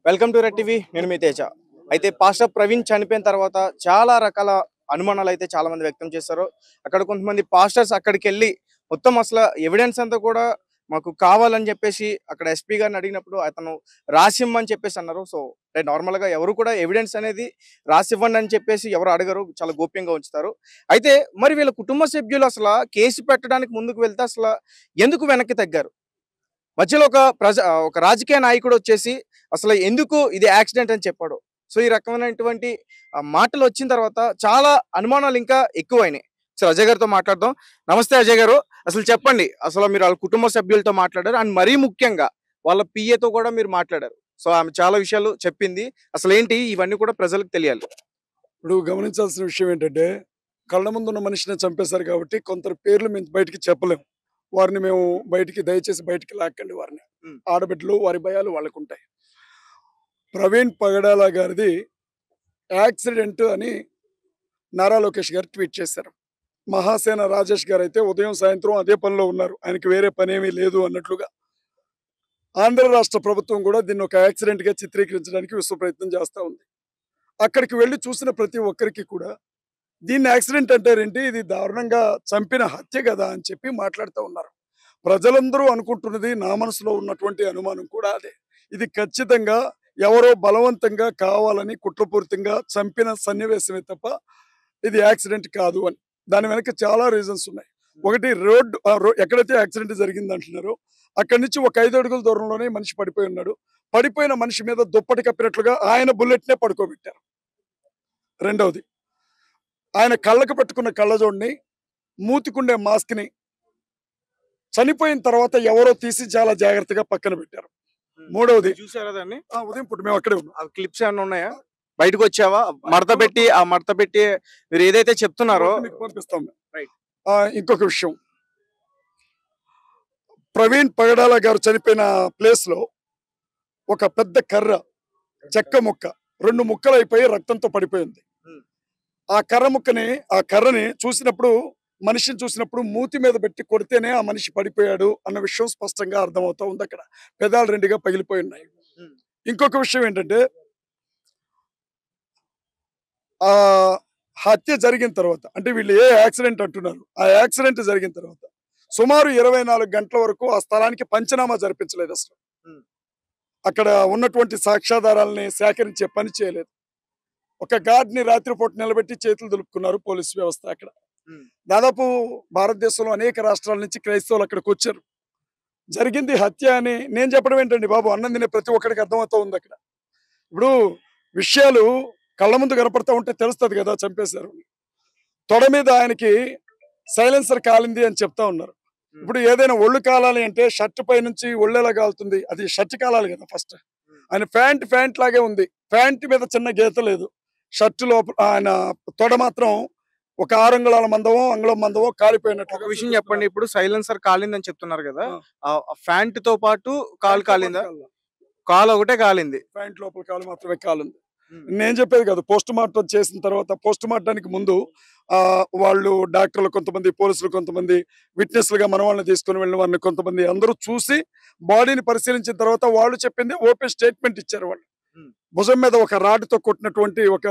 Welcome to red TV. నేను మీ తేజ. అయితే pastor Praveen చనిపోయిన తర్వాత చాలా రకాల అనుమానాలు అయితే చాలా మంది వ్యక్తం చేశారు. అక్కడ కొంతమంది పాస్టర్స్ అక్కడికి వెళ్ళి మొత్తం అసలు ఎవిడెన్స్ అంతా కూడా మాకు కావాలని చెప్పేసి అక్కడ ఎస్పీ గారిని అడిగినప్పుడు అతను రాసిమ్మని చెప్పేసి అన్నారు. సో నార్మల్గా ఎవరు కూడా ఎవిడెన్స్ అనేది రాసివ్వండి అని చెప్పేసి ఎవరు అడగరు, చాలా గోప్యంగా ఉంచుతారు. అయితే మరి వీళ్ళ కుటుంబ సభ్యులు అసలు కేసు పెట్టడానికి ముందుకు వెళ్తే అసలు ఎందుకు వెనక్కి తగ్గారు? మధ్యలో ఒక రాజకీయ నాయకుడు వచ్చేసి అసలు ఎందుకు ఇది యాక్సిడెంట్ అని చెప్పాడు. సో ఈ రకమైనటువంటి మాటలు వచ్చిన తర్వాత చాలా అనుమానాలు ఇంకా ఎక్కువైనాయి. సో అజయ్ గారితో మాట్లాడదాం. నమస్తే అజయ్ గారు. అసలు చెప్పండి, అసలు మీరు వాళ్ళ కుటుంబ సభ్యులతో మాట్లాడారు అండ్ మరీ ముఖ్యంగా వాళ్ళ పిఏతో కూడా మీరు మాట్లాడారు. సో ఆమె చాలా విషయాలు చెప్పింది. అసలు ఏంటి ఇవన్నీ కూడా ప్రజలకు తెలియాలి. ఇప్పుడు గమనించాల్సిన విషయం ఏంటంటే, కళ్ళ ముందున్న మనిషిని చంపేశారు కాబట్టి కొందరి పేర్లు మేము బయటికి చెప్పలేము. వారిని మేము దయచేసి బయటికి లాక్కండి వారిని. ఆడబిడ్డలు వారి భయాలు వాళ్ళకుంటాయి. ప్రవీణ్ పగడాల గారిది యాక్సిడెంట్ అని నారా లోకేష్ గారు ట్వీట్ చేశారు. మహాసేన రాజేష్ గారు అయితే ఉదయం సాయంత్రం అదే పనిలో ఉన్నారు. ఆయనకి వేరే పనేమీ లేదు అన్నట్లుగా. ఆంధ్ర రాష్ట్ర ప్రభుత్వం కూడా దీన్ని ఒక యాక్సిడెంట్ గా చిత్రీకరించడానికి విశ్వ ప్రయత్నం చేస్తూ ఉంది. అక్కడికి వెళ్ళి చూసిన ప్రతి ఒక్కరికి కూడా దీన్ని యాక్సిడెంట్ అంటారేంటి, ఇది దారుణంగా చంపిన హత్య కదా అని చెప్పి మాట్లాడుతూ ఉన్నారు. ప్రజలందరూ అనుకుంటున్నది, నా మనసులో ఉన్నటువంటి అనుమానం కూడా అదే. ఇది ఖచ్చితంగా ఎవరో బలవంతంగా కావాలని కుట్రపూరితంగా చంపిన సన్నివేశమే తప్ప ఇది యాక్సిడెంట్ కాదు అని. దాని వెనక చాలా రీజన్స్ ఉన్నాయి. ఒకటి, ఎక్కడైతే యాక్సిడెంట్ జరిగింది అంటున్నారో అక్కడి నుంచి ఒక 5 అడుగుల దూరంలోనే మనిషి పడిపోయి ఉన్నాడు. పడిపోయిన మనిషి మీద దుప్పటి కప్పినట్లుగా ఆయన బుల్లెట్నే పడుకోబెట్టారు. రెండవది, ఆయన కళ్ళకు పెట్టుకున్న కళ్ళజోడిని, మూతికుండే మాస్క్ ని చనిపోయిన తర్వాత ఎవరో తీసి చాలా జాగ్రత్తగా పక్కన పెట్టారు. మూడవది, చూసారా దాన్ని? ఉదయం పూట మేము అక్కడే ఉన్నాం. క్లిప్స్ ఏమైనా ఉన్నాయా? బయటకు వచ్చావా? మడత పెట్టి మీరు ఏదైతే చెప్తున్నారో మీకు పంపిస్తాం. రైట్. ఇంకొక విషయం, ప్రవీణ్ పగడాల గారు చనిపోయిన ప్లేస్ లో ఒక పెద్ద కర్ర, చెక్క ముక్క 2 ముక్కలు అయిపోయి రక్తంతో పడిపోయింది. ఆ కర్రని చూసినప్పుడు, మనిషిని చూసినప్పుడు మూతి మీద పెట్టి కొడితేనే ఆ మనిషి పడిపోయాడు అన్న విషయం స్పష్టంగా అర్థమవుతా ఉంది. అక్కడ పెదాలు 2గా పగిలిపోయి ఉన్నాయి. ఇంకొక విషయం ఏంటంటే, ఆ హత్య జరిగిన తర్వాత, అంటే వీళ్ళు ఏ యాక్సిడెంట్ అంటున్నారు, ఆ యాక్సిడెంట్ జరిగిన తర్వాత సుమారు 24 గంటల వరకు ఆ స్థలానికి పంచనామా జరిపించలేదు. అసలు అక్కడ ఉన్నటువంటి సాక్ష్యాధారాలని సేకరించే పని చేయలేదు. ఒక గార్డ్ని రాత్రిపూట నిలబెట్టి చేతులు దులుపుకున్నారు పోలీసు వ్యవస్థ. అక్కడ దాదాపు భారతదేశంలో అనేక రాష్ట్రాల నుంచి క్రైస్తవులు అక్కడికి వచ్చారు. జరిగింది హత్య అని నేను చెప్పడం ఏంటండి బాబు, అన్నం తినే ప్రతి ఒక్కడికి అర్థమవుతా ఉంది. అక్కడ ఇప్పుడు విషయాలు కళ్ళ ముందు కనపడతా ఉంటే తెలుస్తుంది కదా చంపేశారు. తొడ మీద ఆయనకి సైలెన్సర్ కాలింది అని చెప్తా ఉన్నారు. ఇప్పుడు ఏదైనా ఒళ్ళు కాలాలి అంటే షర్ట్ పై నుంచి ఒళ్ళెలా కాలుతుంది, అది షర్ట్ కాలాలి కదా ఫస్ట్. ఆయన ప్యాంట్ లాగే ఉంది, ప్యాంట్ మీద చిన్న గీత లేదు. షర్ట్ లోపల ఆయన తొడ మాత్రం ఒక 6 అంగుళాల మందమో అంగుళం మందమో కాలిపోయినట్టు. ఒక విషయం చెప్పండి, ఇప్పుడు సైలెన్సర్ కాలిందని చెప్తున్నారు కదా, ఫ్యాంట్ తో పాటు కాలిందా? కాలు ఒకటే కాలింది, ప్యాంట్ లోపల కాలు మాత్రమే కాలింది. నేను చెప్పేది కాదు, పోస్ట్ మార్టం చేసిన తర్వాత, పోస్ట్ మార్టానికి ముందు వాళ్ళు డాక్టర్లు కొంతమంది, పోలీసులు కొంతమంది, విట్నెస్లుగా మన వాళ్ళని తీసుకుని వెళ్ళిన వారిని కొంతమంది అందరూ చూసి బాడీని పరిశీలించిన తర్వాత వాళ్ళు చెప్పింది ఓపెన్ స్టేట్మెంట్ ఇచ్చారు. వాళ్ళు భుజం మీద ఒక రాడ్తో కొట్టినటువంటి ఒక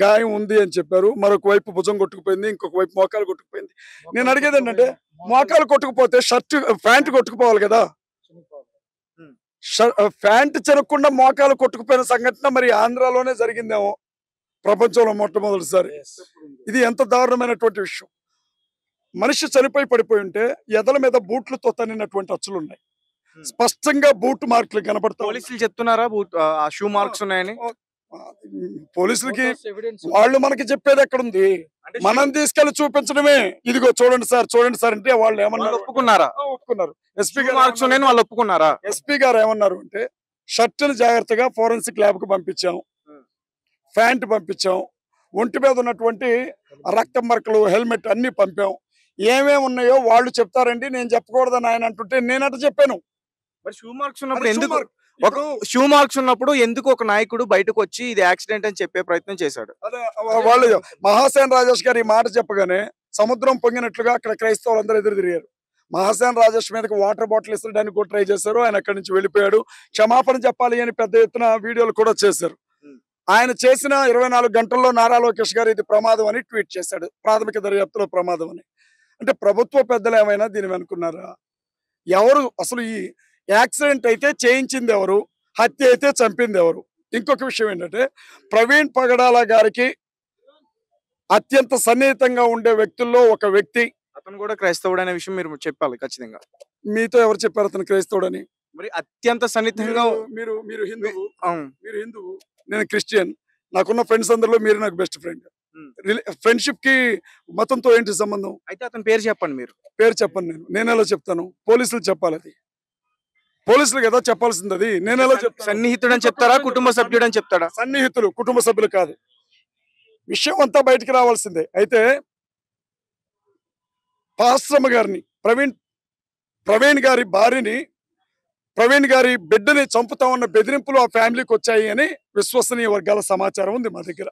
గాయం ఉంది అని చెప్పారు. మరొక వైపు భుజం కొట్టుకుపోయింది, ఇంకొక వైపు మోకాలు కొట్టుకుపోయింది. నేను అడిగేది ఏంటంటే, మోకాలు కొట్టుకుపోతే ప్యాంట్ కొట్టుకుపోవాలి కదా. ప్యాంట్ చెరగకుండా మోకాలు కొట్టుకుపోయిన సంఘటన మరి ఆంధ్రాలోనే జరిగిందేమో ప్రపంచంలో మొట్టమొదటిసారి. ఇది ఎంత దారుణమైనటువంటి విషయం. మనిషి చనిపోయి పడిపోయి ఉంటే ఎదల మీద బూట్లతో తన్నినటువంటి అచ్చులు ఉన్నాయి. స్పష్టంగా బూట్ మార్కులు కనబడతాయి. పోలీసులు చెప్తున్నారా షూ మార్క్స్ ఉన్నాయని? పోలీసులకి వాళ్ళు మనకి చెప్పేది ఎక్కడుంది, మనం తీసుకెళ్లి చూపించడమే. ఇదిగో చూడండి సార్ అంటే వాళ్ళు ఏమన్నారు, ఒప్పుకున్నారు. ఎస్పీ గారు మార్క్స్ ఉన్నాయని వాళ్ళు ఒప్పుకున్నారా? ఎస్పీ గారు ఏమన్నారు అంటే, షర్టును జాగ్రత్తగా ఫోరెన్సిక్ ల్యాబ్ కు పంపించాం, ప్యాంట్ పంపించాం, ఒంటి మీద ఉన్నటువంటి రక్త మరకలు, హెల్మెట్ అన్ని పంపాం. ఏమేమి ఉన్నాయో వాళ్ళు చెప్తారండి, నేను చెప్పకూడదని ఆయన అంటుంటే నేనంట చెప్పాను. షూ మార్క్స్ ఉన్నప్పుడు ఎందుకు ఒక నాయకుడు బయటకు వచ్చి ఇది యాక్సిడెంట్ అని చెప్పే ప్రయత్నం చేశాడు? అదే వాళ్ళు మహాసేన రాజేష్ గారు ఈ మాట చెప్పగానే సముద్రం పొంగినట్లుగా అక్కడ క్రైస్తవులందరూ ఎదురు తిరిగారు. మహాసేన రాజేష్ మీదకి వాటర్ బాటిల్ ఇస్తడానికి కూడా ట్రై చేశారు. ఆయన అక్కడి నుంచి వెళ్ళిపోయాడు. క్షమాపణ చెప్పాలి అని పెద్ద ఎత్తున వీడియోలు కూడా చేశారు. ఆయన చేసిన 24 గంటల్లో నారా లోకేష్ గారు ఇది ప్రమాదం అని ట్వీట్ చేశాడు. ప్రాథమిక దర్యాప్తులో ప్రమాదం అని. అంటే ప్రభుత్వ పెద్దలు ఏమైనా దీని వెనుకున్నారా? ఎవరు అసలు ఈ యాక్సిడెంట్ అయితే చేయించింది ఎవరు? హత్య అయితే చంపింది ఎవరు? ఇంకొక విషయం ఏంటంటే ప్రవీణ్ పగడాల గారికి అత్యంత సన్నిహితంగా ఉండే వ్యక్తుల్లో ఒక వ్యక్తి. అతను కూడా క్రైస్తవుడు అనే విషయం మీరు చెప్పాలి ఖచ్చితంగా. మీతో ఎవరు చెప్పారు అతను క్రైస్తవుడని? మరి అత్యంత సన్నిహితంగా మీరు మీరు హిందువు, అవును. మీరు హిందువు, నేను క్రిస్టియన్. నాకున్న ఫ్రెండ్స్ అందరిలో మీరు నాకు బెస్ట్ ఫ్రెండ్. ఫ్రెండ్షిప్ కి మతంతో ఏంటి సంబంధం? అయితే అతని పేరు చెప్పండి మీరు. పేరు చెప్పను నేను ఎలా చెప్తాను? పోలీసులు చెప్పాలి. అది పోలీసులు కదా చెప్పాల్సింది. అది నేను ఎలా చెప్తాను? సన్నిహితుడు అని చెప్తారా, కుటుంబ సభ్యుడు అని చెప్తాడా? సన్నిహితులు, కుటుంబ సభ్యులు కాదు. విషయం అంతా బయటికి రావాల్సిందే. అయితే పాశ్రమ గారిని, ప్రవీణ్ గారి భార్యని, ప్రవీణ్ గారి బిడ్డని చంపుతామన్న బెదిరింపులు ఆ ఫ్యామిలీకి వచ్చాయి అని విశ్వసనీయ వర్గాల సమాచారం ఉంది మా దగ్గర.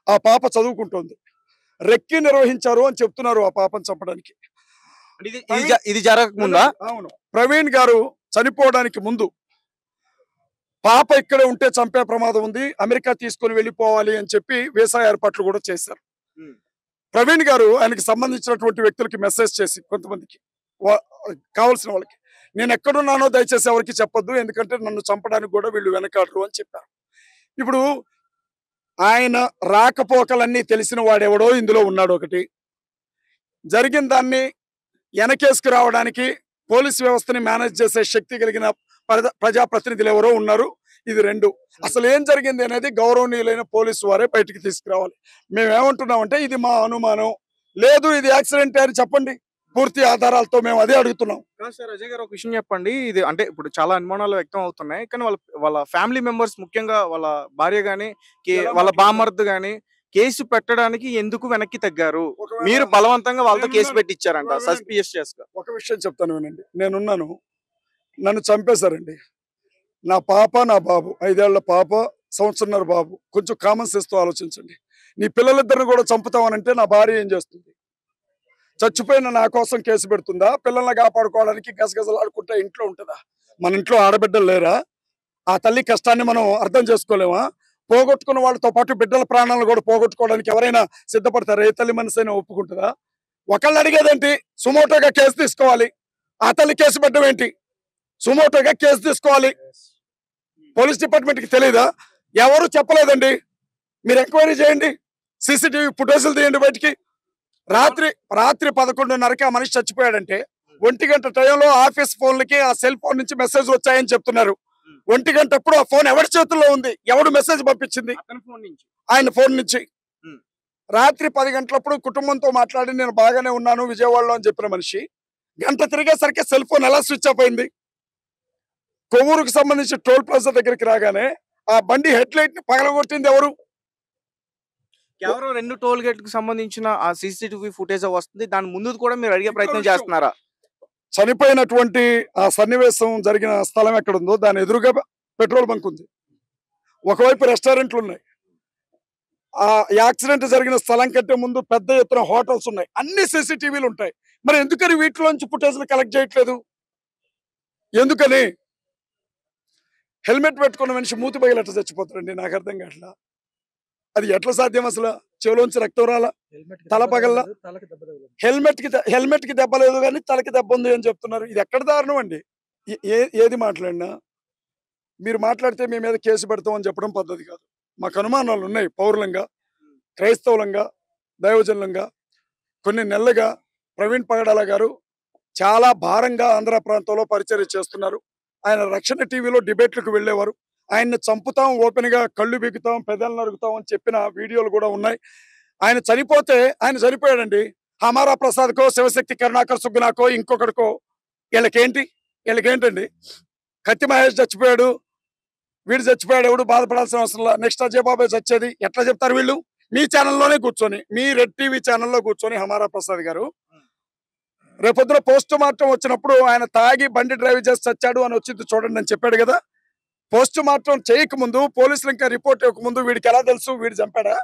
ఆ పాప చదువుకుంటోంది. రెక్కి నిర్వహించారు అని చెప్తున్నారు ఆ పాపను చంపడానికి. ఇది జరగకముందా? అవును. ప్రవీణ్ గారు చనిపోవడానికి ముందు పాప ఇక్కడే ఉంటే చంపే ప్రమాదం ఉంది, అమెరికా తీసుకొని వెళ్ళిపోవాలి అని చెప్పి వీసా ఏర్పాట్లు కూడా చేశారు. ప్రవీణ్ గారు ఆయనకి సంబంధించినటువంటి వ్యక్తులకి మెసేజ్ చేసి కొంతమందికి కావాల్సిన వాళ్ళకి, నేను ఎక్కడున్నానో దయచేసి ఎవరికి చెప్పొద్దు, ఎందుకంటే నన్ను చంపడానికి కూడా వీళ్ళు వెనకాడరు అని చెప్పారు. ఇప్పుడు ఆయన రాకపోకలన్నీ తెలిసిన వాడెవడో ఇందులో ఉన్నాడు. ఒకటి జరిగిన దాన్ని వెనకేసుకు రావడానికి పోలీస్ వ్యవస్థని మేనేజ్ చేసే శక్తి కలిగిన ప్రజాప్రతినిధులు ఎవరో ఉన్నారు. ఇది రెండు. అసలు ఏం జరిగింది అనేది గౌరవనీయులైన పోలీసు వారే బయటికి తీసుకురావాలి. మేమేమంటున్నామంటే ఇది మా అనుమానం, లేదు ఇది యాక్సిడెంట్ అని చెప్పండి పూర్తి ఆధారాలతో. మేము అదే అడుగుతున్నాం. సార్ అజయ్ గారు, ఒక విషయం చెప్పండి. ఇది అంటే ఇప్పుడు చాలా అనుమానాలు వ్యక్తం అవుతున్నాయి, కానీ వాళ్ళ ఫ్యామిలీ మెంబర్స్, ముఖ్యంగా వాళ్ళ భార్య గాని, వాళ్ళ బామర్ది గాని కేసు పెట్టడానికి ఎందుకు వెనక్కి తగ్గారు? మీరు బలవంతంగా వాళ్ళతో కేసు పెట్టించారంట సస్పిషియస్ గా. ఒక విషయం చెప్తాను వినండి. నేనున్నాను, నన్ను చంపేశారండి. నా పాప, నా బాబు, 5 ఏళ్ల పాప, 1.5 సంవత్సరం బాబు. కొంచెం కామన్ సెన్స్ తో ఆలోచించండి. నీ పిల్లలిద్దరిని కూడా చంపుతామనంటే నా భార్య ఏం చేస్తుంది? చచ్చిపోయిన నా కోసం కేసు పెడుతుందా? పిల్లల్ని కాపాడుకోవడానికి గజగజలాడుకుంటా ఇంట్లో ఉంటుందా? మన ఇంట్లో ఆడబిడ్డలు లేరా? ఆ తల్లి కష్టాన్ని మనం అర్థం చేసుకోలేమా? పోగొట్టుకున్న వాళ్ళతో పాటు బిడ్డల ప్రాణాలను కూడా పోగొట్టుకోవడానికి ఎవరైనా సిద్ధపడతారా? ఏ తల్లి మనసు అయినా ఒప్పుకుంటుందా? ఒకళ్ళు అడిగేదేంటి? సుమోటోగా కేసు తీసుకోవాలి. ఆ తల్లి కేసు పెట్టడం ఏంటి? సుమోటోగా కేసు తీసుకోవాలి. పోలీస్ డిపార్ట్మెంట్ కి తెలియదా? ఎవరు చెప్పలేదండి. మీరు ఎంక్వైరీ చేయండి, సీసీటీవీ ఫుటేజ్లు తీయండి బయటికి. రాత్రి 11:30కి ఆ మనిషి చచ్చిపోయాడంటే 1 గంట టైంలో ఆఫీస్ ఫోన్లకి ఆ సెల్ ఫోన్ నుంచి మెసేజ్ వచ్చాయని చెప్తున్నారు. 1 గంటప్పుడు ఆ ఫోన్ ఎవరి చేతుల్లో ఉంది? ఎవడు మెసేజ్ పంపించింది? ఆయన ఫోన్ నుంచి. రాత్రి 10 గంటలప్పుడు కుటుంబంతో మాట్లాడి నేను బాగానే ఉన్నాను విజయవాడలో అని చెప్పిన మనిషి గంట తిరిగేసరికి సెల్ ఫోన్ ఎలా స్విచ్ ఆఫ్ అయింది? కొవ్వూరుకు సంబంధించి టోల్ ప్లాజా దగ్గరికి రాగానే ఆ బండి హెడ్ లైట్ ని పగలగొట్టింది ఎవరు? కేవలం 2 టోల్ గేట్ కు సంబంధించిన ఆ సీసీటీవీ ఫుటేజ్ వస్తుంది. దాని ముందు కూడా మీరు అడిగే ప్రయత్నం చేస్తున్నారా? చనిపోయినటువంటి ఆ సన్నివేశం జరిగిన స్థలం ఎక్కడుందో దాని ఎదురుగా పెట్రోల్ బంక్ ఉంది, ఒకవైపు రెస్టారెంట్లు ఉన్నాయి. ఆ యాక్సిడెంట్ జరిగిన స్థలం కంటే ముందు పెద్ద ఎత్తున హోటల్స్ ఉన్నాయి, అన్ని సీసీటీవీలు ఉంటాయి. మరి ఎందుకని వీటిలోంచి ఫుటేజ్లు కలెక్ట్ చేయట్లేదు? ఎందుకని? హెల్మెట్ పెట్టుకున్న మనిషి మూతి పగిలి ఎట్లా చచ్చిపోతారండి? నాకు అర్థం కావట్లా. అది ఎట్లా సాధ్యం? అసలు చెవులోంచి రక్తం రాలా, తల పగల్లా. హెల్మెట్ కి దెబ్బ లేదు కానీ తలకి దెబ్బ ఉంది అని చెప్తున్నారు. ఇది ఎక్కడ దారుణం అండి? ఏది మాట్లాడినా మీరు మాట్లాడితే మీ మీద కేసు పెడతామని చెప్పడం పద్ధతి కాదు. మాకు అనుమానాలు ఉన్నాయి. పౌరులంగా, క్రైస్తవులంగా, దైవజనులంగా కొన్ని నెలలుగా ప్రవీణ్ పగడాల గారు చాలా భారంగా ఆంధ్ర ప్రాంతంలో పరిచర్య చేస్తున్నారు. ఆయన రక్షణ టీవీలో డిబేట్లకు వెళ్ళేవారు. ఆయన్ని చంపుతాం, ఓపెన్ గా కళ్ళు బీగుతాం, పెదలు నరుగుతాం అని చెప్పిన వీడియోలు కూడా ఉన్నాయి. ఆయన చనిపోతే ఆయన చనిపోయాడండి. హమారా ప్రసాద్కో, శివశక్తి కరుణాకర్ సుగ్గునాకో, ఇంకొకటికో వీళ్ళకేంటండి? కత్తి మహేష్ చచ్చిపోయాడు, వీడు చచ్చిపోయాడు, ఎవడు బాధపడాల్సిన అవసరం. నెక్స్ట్ అజయ్ బాబాయ్ చచ్చేది ఎట్లా చెప్తారు వీళ్ళు? మీ ఛానల్లోనే కూర్చొని, మీ రెడ్ టీవీ ఛానల్లో కూర్చొని హమారా ప్రసాద్ గారు రేపొద్దున పోస్ట్ మార్టం వచ్చినప్పుడు ఆయన తాగి బండి డ్రైవ్ చేసి చచ్చాడు అని వచ్చింది చూడండి అని చెప్పాడు కదా. పోస్ట్ మార్టం చేయకముందు, పోలీసులు ఇంకా రిపోర్ట్ ఇవ్వకముందు వీడికి ఎలా తెలుసు వీడు చంపాడా?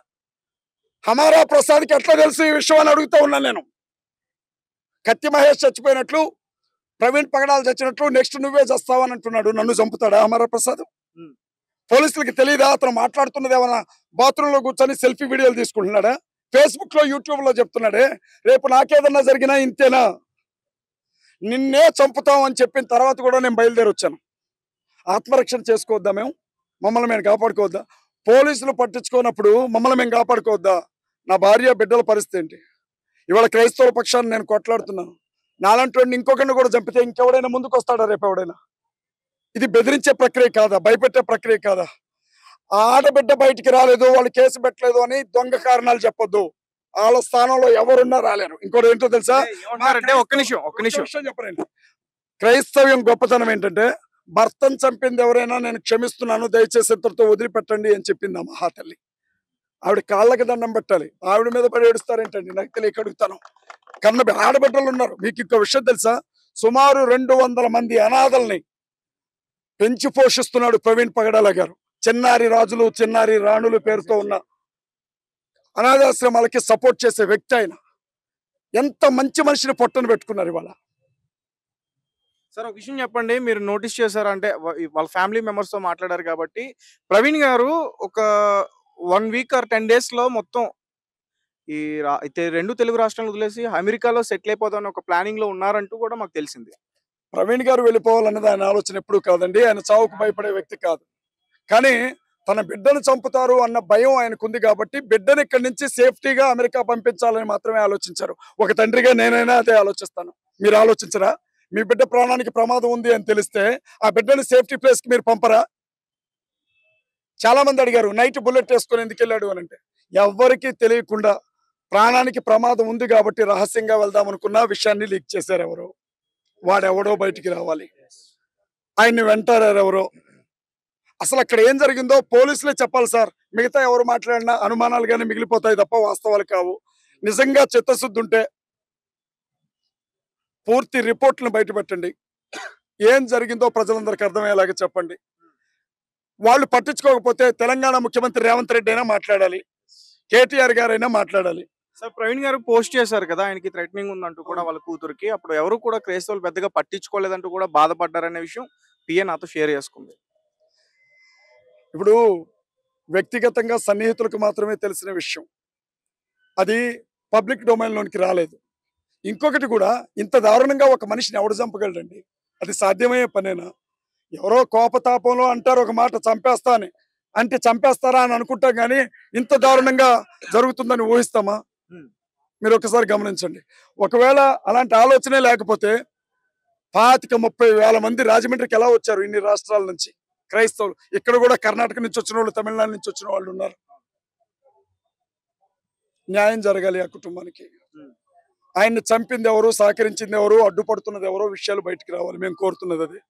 హమారా ప్రసాద్కి ఎట్లా తెలుసు ఈ విషయం అని అడుగుతా ఉన్నాను నేను. కత్తి మహేష్ చచ్చిపోయినట్లు ప్రవీణ్ పగడాలు చచ్చినట్లు నెక్స్ట్ నువ్వే చస్తావు అని అంటున్నాడు. నన్ను చంపుతాడా అమరప్రసాద్? ఉమ్. పోలీసులకి తెలియదా అతను మాట్లాడుతున్నది ఏమన్నా బాత్రూమ్ లో కూర్చొని సెల్ఫీ వీడియోలు తీసుకుంటున్నాడా? ఫేస్బుక్ లో యూట్యూబ్ లో చెప్తున్నాడే రేపు నాకేదన్నా జరిగినా ఇంతేనా, నిన్నే చంపుతాం అని చెప్పిన తర్వాత కూడా నేను బయలుదేరి వచ్చాను. ఆత్మరక్షణ చేసుకోవద్దా మేము? మమ్మల్ని మేము కాపాడుకోవద్దా? పోలీసులు పట్టించుకోనప్పుడు మమ్మల్ని మేము కాపాడుకోవద్దా? నా భార్య బిడ్డల పరిస్థితి ఏంటి? ఇవాళ క్రైస్తవుల పక్షాన్ని నేను కొట్లాడుతున్నాను. నాలాంటి వాడిని ఇంకొకరిని కూడా చంపితే ఇంకెవడైనా ముందుకు వస్తాడా రేపు ఎవడైనా? ఇది బెదిరించే ప్రక్రియ కాదా? భయపెట్టే ప్రక్రియ కాదా? ఆ ఆడబిడ్డ బయటికి రాలేదు, వాళ్ళు కేసు పెట్టలేదు అని దొంగ కారణాలు చెప్పొద్దు. వాళ్ళ స్థానంలో ఎవరున్నా రాలేరు. ఇంకోటి ఏంటో తెలుసా? ఏమంటారంటే ఒక్క నిమిషం చెప్పరండి. క్రైస్తవ్యం గొప్పతనం ఏంటంటే భర్తను చంపింది ఎవరైనా నేను క్షమిస్తున్నాను, దయచేసి ఇంతటితో వదిలిపెట్టండి అని చెప్పింది ఆ మహాతల్లి. ఆవిడ కాళ్ళకి దండం పెట్టాలి. ఆవిడ మీద పడి ఏడుస్తారేంటండి? నాకు తెలియక అడుగుతాను. ఆడబిడ్డలు ఉన్నారు. మీకు ఇంకో విషయం తెలుసా? సుమారు 200 మంది అనాథల్ని పెంచి పోషిస్తున్నాడు ప్రవీణ్ పగడాల గారు. చిన్నారి రాజులు చిన్నారి రాణులు పేరుతో ఉన్న అనాథాశ్రమాలకి సపోర్ట్ చేసే వ్యక్తి ఆయన. ఎంత మంచి మనిషిని పొట్టను పెట్టుకున్నారు ఇవాళ. సార్ ఒక విషయం చెప్పండి, మీరు నోటీస్ చేశారా అంటే వాళ్ళ ఫ్యామిలీ మెంబర్స్ తో మాట్లాడారు కాబట్టి ప్రవీణ్ గారు ఒక 1 వీక్ ఆర్ 10 డేస్ లో మొత్తం అయితే 2 తెలుగు రాష్ట్రాలను వదిలేసి అమెరికాలో సెటిల్ అయిపోదాం ఒక ప్లానింగ్ లో ఉన్నారంటూ కూడా మాకు తెలిసింది. ప్రవీణ్ గారు వెళ్ళిపోవాలన్నది ఆయన ఆలోచన ఎప్పుడు కాదండి. ఆయన చావుకు భయపడే వ్యక్తి కాదు. కానీ తన బిడ్డను చంపుతారు అన్న భయం ఆయనకుంది కాబట్టి బిడ్డను ఇక్కడి నుంచి సేఫ్టీగా అమెరికా పంపించాలని మాత్రమే ఆలోచించారు. ఒక తండ్రిగా నేనైనా అదే ఆలోచిస్తాను. మీరు ఆలోచించరా? మీ బిడ్డ ప్రాణానికి ప్రమాదం ఉంది అని తెలిస్తే ఆ బిడ్డను సేఫ్టీ ప్లేస్ కి మీరు పంపరా? చాలా మంది అడిగారు నైట్ బుల్లెట్ వేసుకొని ఎందుకు వెళ్ళాడు అని. అంటే ఎవ్వరికి తెలియకుండా ప్రాణానికి ప్రమాదం ఉంది కాబట్టి రహస్యంగా వెళ్దాం అనుకున్న విషయాన్ని లీక్ చేశారు ఎవరో. వాడెవడో బయటికి రావాలి, ఆయన్ని వెంటారారు ఎవరో. అసలు అక్కడ ఏం జరిగిందో పోలీసులే చెప్పాలి సార్. మిగతా ఎవరు మాట్లాడినా అనుమానాలుగానే మిగిలిపోతాయి తప్ప వాస్తవాలు కావు. నిజంగా చిత్తశుద్ధి ఉంటే పూర్తి రిపోర్ట్లను బయటపెట్టండి. ఏం జరిగిందో ప్రజలందరికీ అర్థమయ్యేలాగా చెప్పండి. వాళ్ళు పట్టించుకోకపోతే తెలంగాణ ముఖ్యమంత్రి రేవంత్ రెడ్డి అయినా మాట్లాడాలి, కేటీఆర్ గారైనా మాట్లాడాలి. సార్ ప్రవీణ్ గారు పోస్ట్ చేశారు కదా, ఆయనకి థ్రెటనింగ్ ఉందంటూ కూడా వాళ్ళ కూతురికి. అప్పుడు ఎవరు కూడా క్రైస్తవులు పెద్దగా పట్టించుకోలేదంటూ కూడా బాధపడ్డారనే విషయం పిఏ నాతో షేర్ చేసుకుంది. ఇప్పుడు వ్యక్తిగతంగా సన్నిహితులకు మాత్రమే తెలిసిన విషయం, అది పబ్లిక్ డొమైన్ లోనికి రాలేదు. ఇంకొకటి కూడా, ఇంత దారుణంగా ఒక మనిషిని ఎవడు చంపగలడండి? అది సాధ్యమయ్యే పనేనా? ఎవరో కోపతాపంలో అంటారు ఒక మాట, చంపేస్తా అని. అంటే చంపేస్తారా అని అనుకుంటాం కానీ ఇంత దారుణంగా జరుగుతుందని ఊహిస్తామా? మీరు ఒకసారి గమనించండి. ఒకవేళ అలాంటి ఆలోచనే లేకపోతే 25-30 వేల మంది రాజమండ్రికి ఎలా వచ్చారు ఇన్ని రాష్ట్రాల నుంచి క్రైస్తవులు? ఇక్కడ కూడా కర్ణాటక నుంచి వచ్చిన వాళ్ళు, తమిళనాడు నుంచి వచ్చిన వాళ్ళు ఉన్నారు. న్యాయం జరగాలి ఆ కుటుంబానికి. ఆయన్ని చంపింది ఎవరు, సహకరించింది ఎవరు, అడ్డుపడుతున్నది ఎవరో విషయాలు బయటికి రావాలి. మేము కోరుతున్నది అది.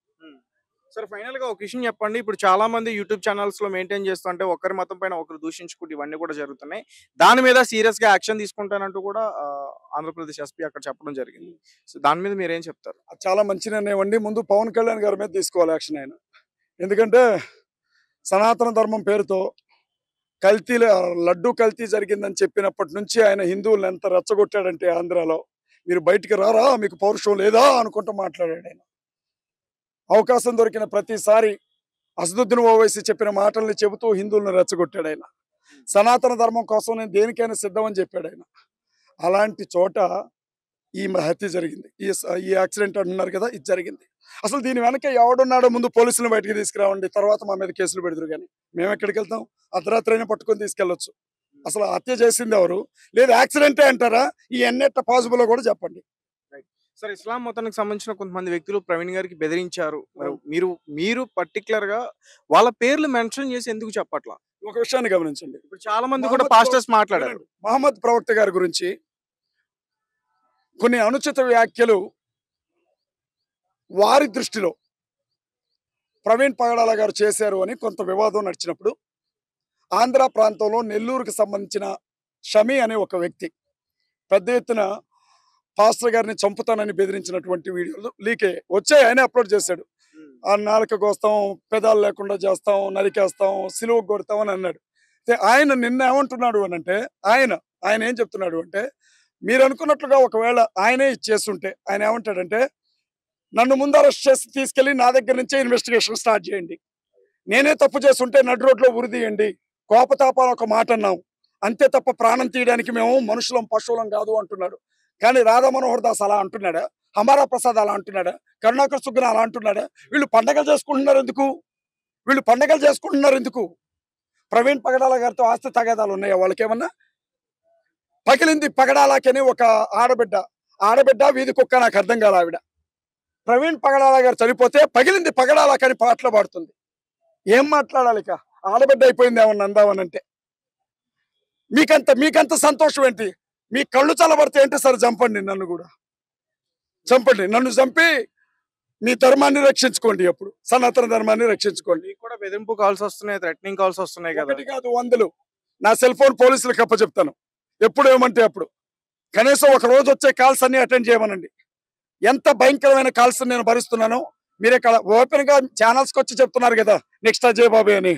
సార్ ఫైనల్ గా ఒక విషయం చెప్పండి, ఇప్పుడు చాలా మంది యూట్యూబ్ ఛానల్స్ లో మెయింటైన్ చేస్తుంటే ఒకరి మతం పైన ఒకరు దూషించుకుంటూ ఇవన్నీ కూడా జరుగుతున్నాయి. దాని మీద సీరియస్ గా యాక్షన్ తీసుకుంటానంటూ కూడా ఆంధ్రప్రదేశ్ ఎస్పీ అక్కడ చెప్పడం జరిగింది. సో దాని మీద మీరు ఏం చెప్తారు? అది చాలా మంచి నిర్ణయం అండి. ముందు పవన్ కళ్యాణ్ గారి మీద తీసుకోవాలి యాక్షన్ ఆయన. ఎందుకంటే సనాతన ధర్మం పేరుతో లడ్డూ కల్తీ జరిగిందని చెప్పినప్పటి నుంచి ఆయన హిందువులను ఎంత రెచ్చగొట్టాడంటే ఆంధ్రాలో, మీరు బయటికి రారా, మీకు పౌరుషం లేదా అనుకుంటూ మాట్లాడాడు ఆయన. అవకాశం దొరికిన ప్రతిసారి అసదుద్దీన్ ఓవైసీ చెప్పిన మాటల్ని చెబుతూ హిందువులను రెచ్చగొట్టాడు ఆయన. సనాతన ధర్మం కోసం నేను దేనికైనా సిద్ధమని చెప్పాడు ఆయన. అలాంటి చోట ఈ హత్య జరిగింది, ఈ యాక్సిడెంట్ అంటున్నారు కదా, ఇది జరిగింది. అసలు దీని వెనక ఎవడున్నాడో ముందు పోలీసులను బయటకు తీసుకురావండి, తర్వాత మా మీద కేసులు పెడతారు. కానీ మేము ఎక్కడికి వెళ్తాం? అర్ధరాత్రి అయినా పట్టుకొని తీసుకెళ్లొచ్చు. అసలు హత్య చేసింది ఎవరు? లేదు యాక్సిడెంటే అంటారా? ఈ ఎన్నెట్ట పాసిబుల్ కూడా చెప్పండి. సార్ ఇస్లాం మతానికి సంబంధించిన కొంతమంది వ్యక్తులు ప్రవీణ్ గారికి బెదిరించారు. మీరు పర్టికులర్ గా వాళ్ళ పేర్లు మెన్షన్ చేసి ఎందుకు చెప్పట్లా? ఒక విషయాన్ని గమనించండి. ఇప్పుడు చాలా మంది కూడా పాస్టర్స్ మాట్లాడారు. మహమ్మద్ ప్రవక్త గారి గురించి కొన్ని అనుచిత వ్యాఖ్యలు వారి దృష్టిలో ప్రవీణ్ పగడాల గారు చేశారు అని కొంత వివాదం నడిచినప్పుడు ఆంధ్ర ప్రాంతంలో నెల్లూరుకు సంబంధించిన షమీ అనే ఒక వ్యక్తి పెద్ద ఎత్తున పాస్టర్ గారిని చంపుతానని బెదిరించినటువంటి వీడియోలు లీక్ వచ్చాయి. ఆయన అప్లోడ్ చేశాడు. ఆ నాలుక కోస్తాం, పెదాలు లేకుండా చేస్తాం, నరికేస్తాం, సిలువ కొడతాం అని అన్నాడు. ఆయన నిన్న ఏమంటున్నాడు అని అంటే, ఆయన ఏం చెప్తున్నాడు అంటే, మీరు అనుకున్నట్లుగా ఒకవేళ ఆయనే చేస్తుంటే ఆయన ఏమంటాడంటే, నన్ను ముందు అరెస్ట్ చేసి తీసుకెళ్లి నా దగ్గర నుంచే ఇన్వెస్టిగేషన్ స్టార్ట్ చేయండి. నేనే తప్పు చేస్తుంటే నడు రోడ్లో ఉరిదీయండి. కోపతాపాలు ఒక మాట అన్నాం అంతే తప్ప ప్రాణం తీయడానికి మేము మనుషులం పశువులం కాదు అంటున్నాడు. కానీ రాధా మనోహర్ దాస్ అలా అంటున్నాడా? హమారా ప్రసాద్ అలా అంటున్నాడా? కరుణాకర్ సుగ్న అలా అంటున్నాడా? వీళ్ళు పండగలు చేసుకుంటున్నారు ఎందుకు? ప్రవీణ్ పగడాల గారితో ఆస్తి తగాదాలు ఉన్నాయా వాళ్ళకేమన్నా? పగిలింది పగడాలకని ఒక ఆడబిడ్డ వీధి కుక్క, నాకు అర్థం కాదు ఆవిడ. ప్రవీణ్ పగడాల గారు చనిపోతే పగిలింది పగడాలకని పాటలు పాడుతుంది. ఏం మాట్లాడాలి? ఇక ఆడబిడ్డ అయిపోయింది ఏమన్నా అందామనంటే మీకంత సంతోషం ఏంటి? మీ కళ్ళు చల్లబడితే ఏంటి సార్? చంపండి, నన్ను కూడా చంపండి. నన్ను చంపి మీ ధర్మాన్ని రక్షించుకోండి. ఎప్పుడు సనాతన ధర్మాన్ని రక్షించుకోండి. మీకు కూడా బెదిరింపు కాల్స్ వస్తున్నాయి, థ్రెటనింగ్ కాల్స్ వస్తున్నాయి కదా? ఒకటి కాదు, 100. నా సెల్ ఫోన్ పోలీసులకు అప్పచెప్తాను. ఎప్పుడు ఏమంటే అప్పుడు. కనీసం ఒక రోజు వచ్చే కాల్స్ అన్ని అటెండ్ చేయమనండి. ఎంత భయంకరమైన కాల్స్ నేను భరిస్తున్నానో మీరే ఓపెన్ గా ఛానల్స్కి వచ్చి చెప్తున్నారు కదా నెక్స్ట్ అజయ్ బాబు అని.